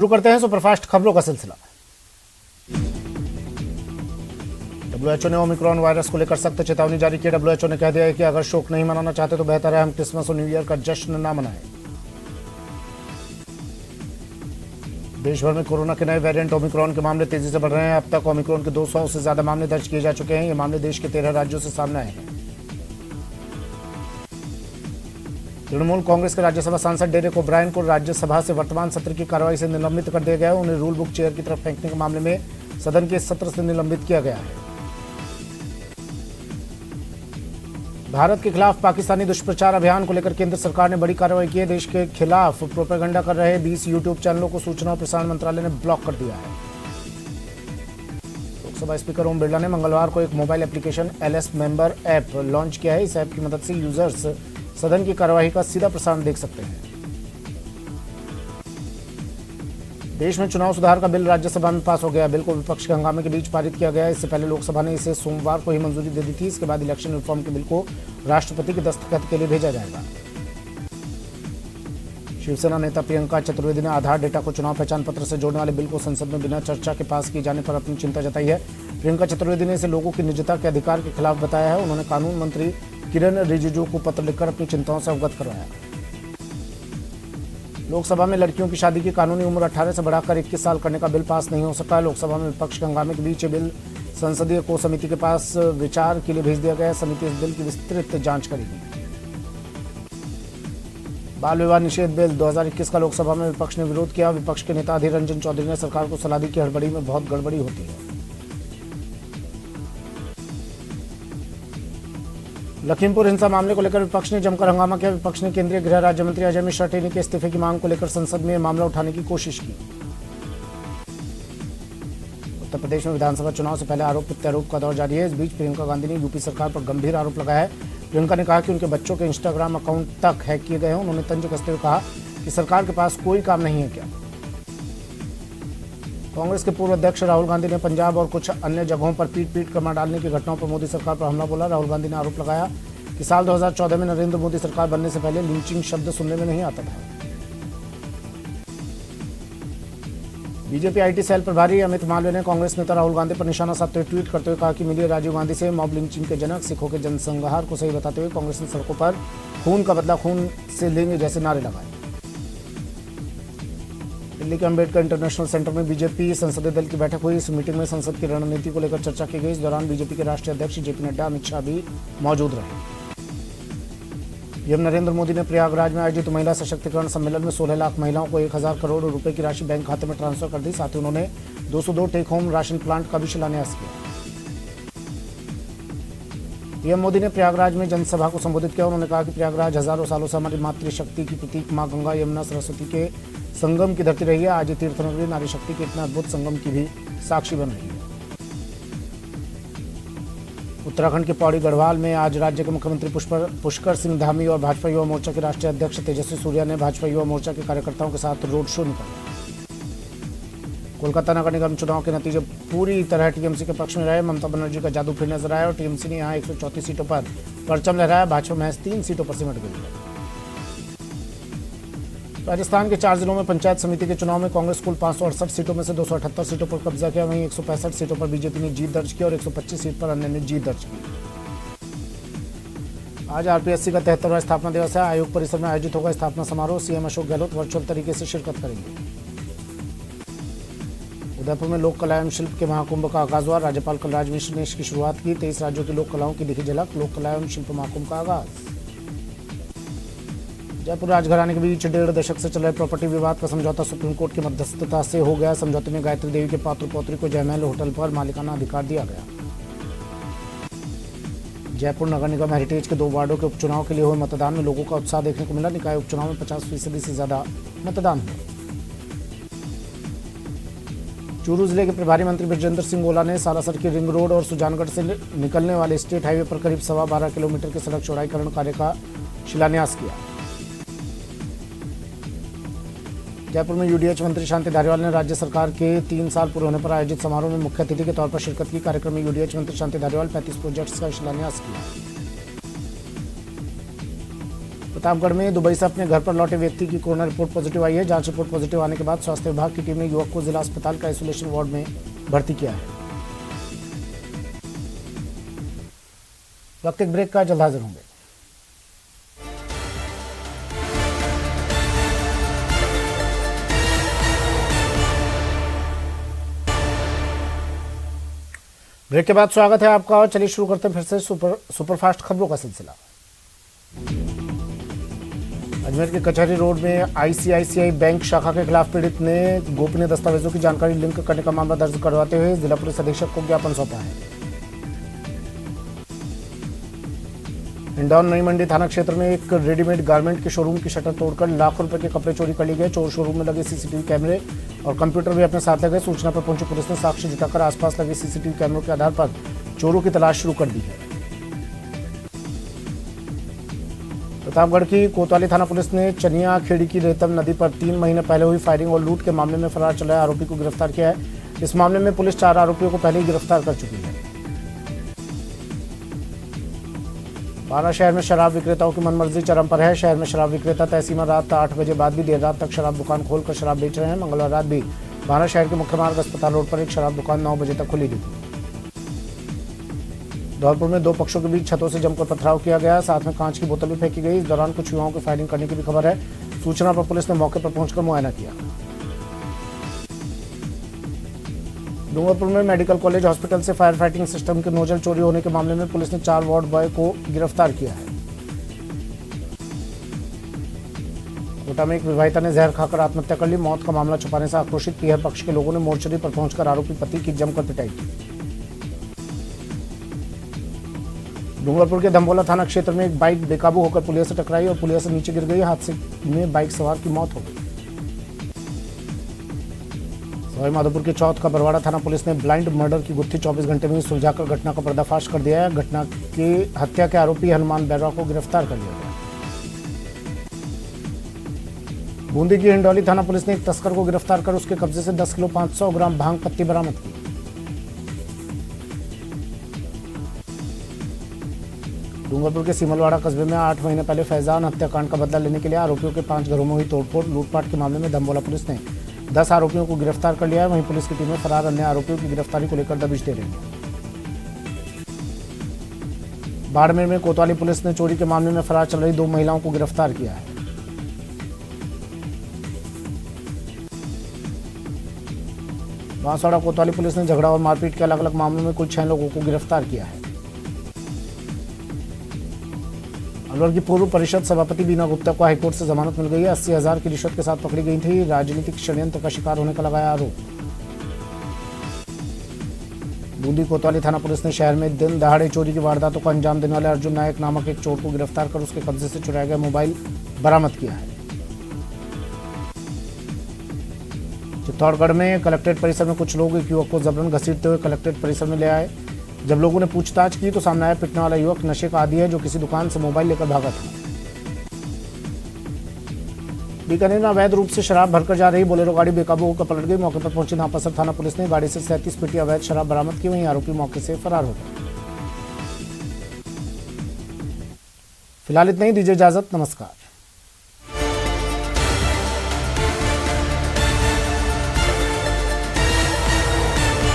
शुरू करते हैं सुपरफास्ट खबरों का सिलसिला। डब्ल्यूएचओ ने ओमिक्रॉन वायरस को लेकर सख्त चेतावनी जारी की। डब्ल्यूएचओ ने कह दिया है कि अगर शोक नहीं मनाना चाहते तो बेहतर है हम क्रिसमस और न्यू ईयर का जश्न न मनाएं। देश भर में कोरोना के नए वेरिएंट ओमिक्रॉन के मामले तेजी से बढ़ रहे हैं। अब तक ओमिक्रॉन के 200 से ज्यादा मामले दर्ज किए जा चुके हैं। ये मामले देश के 13 राज्यों से सामने आए हैं। तृणमूल कांग्रेस के राज्यसभा सांसद डेरेक ओब्रायन को राज्यसभा से वर्तमान सत्र की कार्रवाई से निलंबित कर दिया गया है। उन्हें रूल बुक चेयर की तरफ फेंकने के मामले में सदन के सत्र से निलंबित किया गया है। भारत के खिलाफ पाकिस्तानी दुष्प्रचार अभियान को लेकर केंद्र सरकार ने बड़ी कार्रवाई की है। देश के खिलाफ प्रोपेगेंडा कर रहे 20 यूट्यूब चैनलों को सूचना और प्रसारण मंत्रालय ने ब्लॉक कर दिया है। लोकसभा स्पीकर ओम बिरला ने मंगलवार को एक mobile application LS member app launch किया है। इस ऐप की मदद से यूजर्स सदन की कार्यवाही का सीधा प्रसारण देख सकते हैं। देश में चुनाव सुधार का बिल राज्यसभा में पास हो गया। बिल को विपक्ष के हंगामे के बीच पारित किया गया। इससे पहले लोकसभा ने इसे सोमवार को ही मंजूरी दे दी थी। इसके बाद इलेक्शन रिफॉर्म के बिल को राष्ट्रपति के दस्तखत के लिए भेजा जाएगा। शिवसेना नेता प्रियंका चतुर्वेदी ने आधार डेटा को चुनाव पहचान पत्र से जोड़ने वाले बिल को संसद में बिना चर्चा के पास किए जाने पर अपनी चिंता जताई है। प्रियंका चतुर्वेदी ने इसे लोगों की निजता के अधिकार के खिलाफ बताया है। उन्होंने कानून मंत्री किरण रिजिजू को पत्र लिखकर अपनी चिंताओं से अवगत करवाया। लोकसभा में लड़कियों की शादी की कानूनी उम्र 18 से बढ़ाकर 21 साल करने का बिल पास नहीं हो सका है। लोकसभा में विपक्ष के हंगामे के बीच बिल संसदीय कोर समिति के पास विचार के लिए भेज दिया गया। समिति इस बिल की विस्तृत जांच करेगी। बाल विवाह निषेध बिल 2021 का लोकसभा में विपक्ष ने विरोध किया। विपक्ष के नेता अधीर रंजन चौधरी ने सरकार को सलाह दी कि हड़बड़ी में बहुत गड़बड़ी होती है। लखीमपुर हिंसा मामले को लेकर विपक्ष ने जमकर हंगामा किया। विपक्ष ने केंद्रीय गृह राज्य मंत्री अजय मिश्रा टेनी के इस्तीफे की मांग को लेकर संसद में मामला उठाने की कोशिश की। उत्तर प्रदेश में विधानसभा चुनाव से पहले आरोप प्रत्यारोप का दौर जारी है। इस बीच प्रियंका गांधी ने यूपी सरकार पर गंभीर आरोप लगाया है। प्रियंका ने कहा कि उनके बच्चों के इंस्टाग्राम अकाउंट तक हैक किए गए हैं। उन्होंने तंज कसते हुए कहा कि सरकार के पास कोई काम नहीं है क्या। कांग्रेस के पूर्व अध्यक्ष राहुल गांधी ने पंजाब और कुछ अन्य जगहों पर पीट कर मार डालने की घटनाओं पर मोदी सरकार पर हमला बोला। राहुल गांधी ने आरोप लगाया कि साल 2014 में नरेंद्र मोदी सरकार बनने से पहले लिंचिंग शब्द सुनने में नहीं आता था। बीजेपी आईटी सेल प्रभारी अमित मालवीय ने कांग्रेस नेता राहुल गांधी पर निशाना साधते हुए ट्वीट करते हुए कहा कि मिलिए राजीव गांधी से मॉब लिंचिंग के जनक सिखों के जनसंहार को सही बताते हुए कांग्रेस ने सड़कों पर खून का बदला खून से लेंगे जैसे नारे लगाए। दिल्ली के अंबेडकर इंटरनेशनल सेंटर में बीजेपी संसदीय दल की बैठक हुई। इस मीटिंग में संसद की रणनीति को लेकर चर्चा की गई। इस दौरान बीजेपी के राष्ट्रीय अध्यक्ष जेपी नड्डा, अमित शाह भी मौजूद रहे। पीएम नरेंद्र मोदी ने प्रयागराज में आयोजित महिला सशक्तिकरण सम्मेलन में 16 लाख महिलाओं को 1000 करोड़ रुपए की राशि बैंक खाते में ट्रांसफर कर दी। साथ ही उन्होंने 202 टेक होम राशन प्लांट का भी शिलान्यास किया। पीएम मोदी ने प्रयागराज में जनसभा को संबोधित किया। उन्होंने कहा कि प्रयागराज हजारों सालों से हमारी मातृशक्ति की प्रतीक मां गंगा, यमुना, सरस्वती के संगम की धरती रही है। आज ये तीर्थनगरी नारी शक्ति के इतना अद्भुत संगम की भी साक्षी बन रही है। उत्तराखंड के पौड़ी गढ़वाल में आज राज्य के मुख्यमंत्री पुष्कर सिंह धामी और भाजपा युवा मोर्चा के राष्ट्रीय अध्यक्ष तेजस्वी सूर्या ने भाजपा युवा मोर्चा के कार्यकर्ताओं के साथ रोड शो निकाला। कोलकाता नगर निगम चुनाव के नतीजे पूरी तरह टीएमसी के पक्ष में रहे। ममता बनर्जी का जादू फिर नजर आया और टीएमसी ने यहां 134 सीटों पर परचम लहराया। भाजपा महज 3 सीटों पर सिमट गई है। राजस्थान के 4 जिलों में पंचायत समिति के चुनाव में कांग्रेस कुल 568 सीटों में से 278 सीटों पर कब्जा किया। वहीं 165 सीटों पर बीजेपी ने जीत दर्ज की और 125 सीट पर अन्य ने जीत दर्ज की। आज आरपीएससी का 73वां स्थापना दिवस है। आयोग परिसर में आयोजित होगा स्थापना समारोह। सीएम अशोक गहलोत वर्चुअल तरीके से शिरकत करेंगे। उदयपुर में लोक कला एवं शिल्प के महाकुंभ का आगाज हुआ। राज्यपाल कलराज मिश्र ने इसकी शुरुआत की। 23 राज्यों की लोक कलाओं की दिखी झलक। लोक कला एवं शिल्प महाकुंभ का आगाज। जयपुर राजघराने के बीच 1.5 दशक से चल रहे प्रॉपर्टी विवाद का समझौता सुप्रीम कोर्ट की मध्यस्थता से हो गया। समझौते में गायत्री देवी के पात्र पौत्री को जयमहल होटल पर मालिकाना अधिकार दिया गया। जयपुर नगर निगम हेरिटेज के 2 वार्डों के उपचुनाव के लिए हुए मतदान में लोगों का उत्साह देखने को मिला। निकाय उपचुनाव में 50% से ज्यादा मतदान हुआ। चूरू जिले के प्रभारी मंत्री बृजेंद्र सिंह ओला ने सालासर की रिंग रोड और सुजानगढ़ से निकलने वाले स्टेट हाईवे पर करीब 12.25 किलोमीटर के सड़क चौड़ाईकरण कार्य का शिलान्यास किया। जयपुर में यूडीएच मंत्री शांति धारीवाल ने राज्य सरकार के 3 साल पूरे होने पर आयोजित समारोह में मुख्य अतिथि के तौर पर शिरकत की। कार्यक्रम में यूडीएच मंत्री शांति धारीवाल 35 प्रोजेक्ट्स का शिलान्यास किया। प्रतापगढ़ में दुबई से अपने घर पर लौटे व्यक्ति की कोरोना रिपोर्ट पॉजिटिव आई है। जांच रिपोर्ट पॉजिटिव आने के बाद स्वास्थ्य विभाग की टीम ने युवक को जिला अस्पताल का आइसोलेशन वार्ड में भर्ती किया है। वक्त एक ब्रेक का, जल्द हाजिर होंगे। ब्रेक के बाद स्वागत है आपका और चलिए शुरू करते हैं फिर से सुपरफास्ट खबरों का सिलसिला। अजमेर के कचहरी रोड में आईसीआईसीआई बैंक शाखा के खिलाफ पीड़ित ने गोपनीय दस्तावेजों की जानकारी लिंक करने का मामला दर्ज करवाते हुए जिला पुलिस अधीक्षक को ज्ञापन सौंपा है। इंदौर नई मंडी थाना क्षेत्र में एक रेडीमेड गारमेंट के शोरूम की शटर तोड़कर लाखों रुपए के कपड़े चोरी कर लिए गए। चोर शोरूम में लगे सीसीटीवी कैमरे और कंप्यूटर भी अपने साथ ले गए। सूचना पर पहुंची पुलिस ने साक्ष्य जुटाकर आसपास लगे सीसीटीवी कैमरों के आधार पर चोरों की तलाश शुरू कर दी है। प्रतापगढ़ की कोतवाली थाना पुलिस ने चनिया खेड़ी की रेतम नदी पर 3 महीने पहले हुई फायरिंग और लूट के मामले में फरार चल रहे आरोपी को गिरफ्तार किया है। इस मामले में पुलिस 4 आरोपियों को पहले ही गिरफ्तार कर चुकी है। बारा शहर में शराब विक्रेताओं की मनमर्जी चरम पर है। शहर में शराब विक्रेता तहसीमा रात 8 बजे बाद भी देर रात तक शराब दुकान खोलकर शराब बेच रहे हैं। मंगलवार रात भी बारा शहर के मुख्य मार्ग अस्पताल रोड पर एक शराब दुकान 9 बजे तक खुली थी। धौलपुर में 2 पक्षों के बीच छतों से जमकर पथराव किया गया, साथ में कांच की बोतल भी फेंकी गई। इस दौरान कुछ युवाओं की फायरिंग करने की भी खबर है। सूचना पर पुलिस ने मौके पर पहुंचकर मुआयना किया। डूंगरपुर में मेडिकल कॉलेज हॉस्पिटल से फायर फाइटिंग सिस्टम के नोजल चोरी होने के मामले में पुलिस ने 4 वार्ड बॉय को गिरफ्तार किया है। कोटा में एक विवाहिता ने जहर खाकर आत्महत्या कर ली। मौत का मामला छुपाने से आक्रोशित पीहर पक्ष के लोगों ने मोर्चरी पर पहुंचकर आरोपी पति की जमकर पिटाई की। डूंगरपुर के धम्बोला थाना क्षेत्र में एक बाइक बेकाबू होकर पुलिया से टकराई और पुलिया से नीचे गिर गई। हादसे में बाइक सवार की मौत हो गई। सवाई माधोपुर के चौथ का बरवाड़ा थाना पुलिस ने ब्लाइंड मर्डर की गुत्थी 24 घंटे में सुलझाकर घटना का पर्दाफाश कर दिया है। घटना के हत्या के आरोपी हनुमान बैरवा को गिरफ्तार कर लिया गया। बूंदी की हिंडौली थाना पुलिस ने एक तस्कर को गिरफ्तार कर उसके कब्जे से 10 किलो 500 ग्राम भांग पत्ती बरामद की। डूंगरपुर के सिमलवाड़ा कस्बे में 8 महीने पहले फैजान हत्याकांड का बदला लेने के लिए आरोपियों के 5 घरों में हुई तोड़फोड़ लूटपाट के मामले में धम्बोला पुलिस ने 10 आरोपियों को गिरफ्तार कर लिया है। वहीं पुलिस की टीमें फरार अन्य आरोपियों की गिरफ्तारी को लेकर दबिश दे रही है। बाड़मेर में कोतवाली पुलिस ने चोरी के मामले में फरार चल रही 2 महिलाओं को गिरफ्तार किया है। बांसवाड़ा कोतवाली पुलिस ने झगड़ा और मारपीट के अलग अलग मामलों में कुल 6 लोगों को गिरफ्तार किया है। अलवर की पूर्व परिषद सभापति बीना गुप्ता को हाईकोर्ट से जमानत मिल गई है। 80,000 की रिश्वत के साथ पकड़ी गई थी। राजनीतिक षड्यंत्र का शिकार होने का लगाया आरोप। बूंदी कोतवाली थाना पुलिस ने शहर में दिन दहाड़े चोरी की वारदातों को अंजाम देने वाले अर्जुन नायक नामक एक चोर को गिरफ्तार कर उसके कब्जे से चुराया गया मोबाइल बरामद किया है। चित्तौड़गढ़ में कलेक्ट्रेट परिसर में कुछ लोग एक युवक को जबरन घसीटते हुए कलेक्ट्रेट परिसर में ले आए। जब लोगों ने पूछताछ की तो सामने आया पिटने वाला युवक नशे का आदी है जो किसी दुकान से मोबाइल लेकर भागा था। बीकानेर में अवैध रूप से शराब भरकर जा रही बोलेरो गाड़ी बेकाबू होकर पलट गई। मौके पर पहुंची नापसर थाना पुलिस ने गाड़ी से 37 पेटी अवैध शराब बरामद की। वहीं आरोपी मौके से फरार हो गए। फिलहाल इतना ही, दीजिए इजाजत, नमस्कार।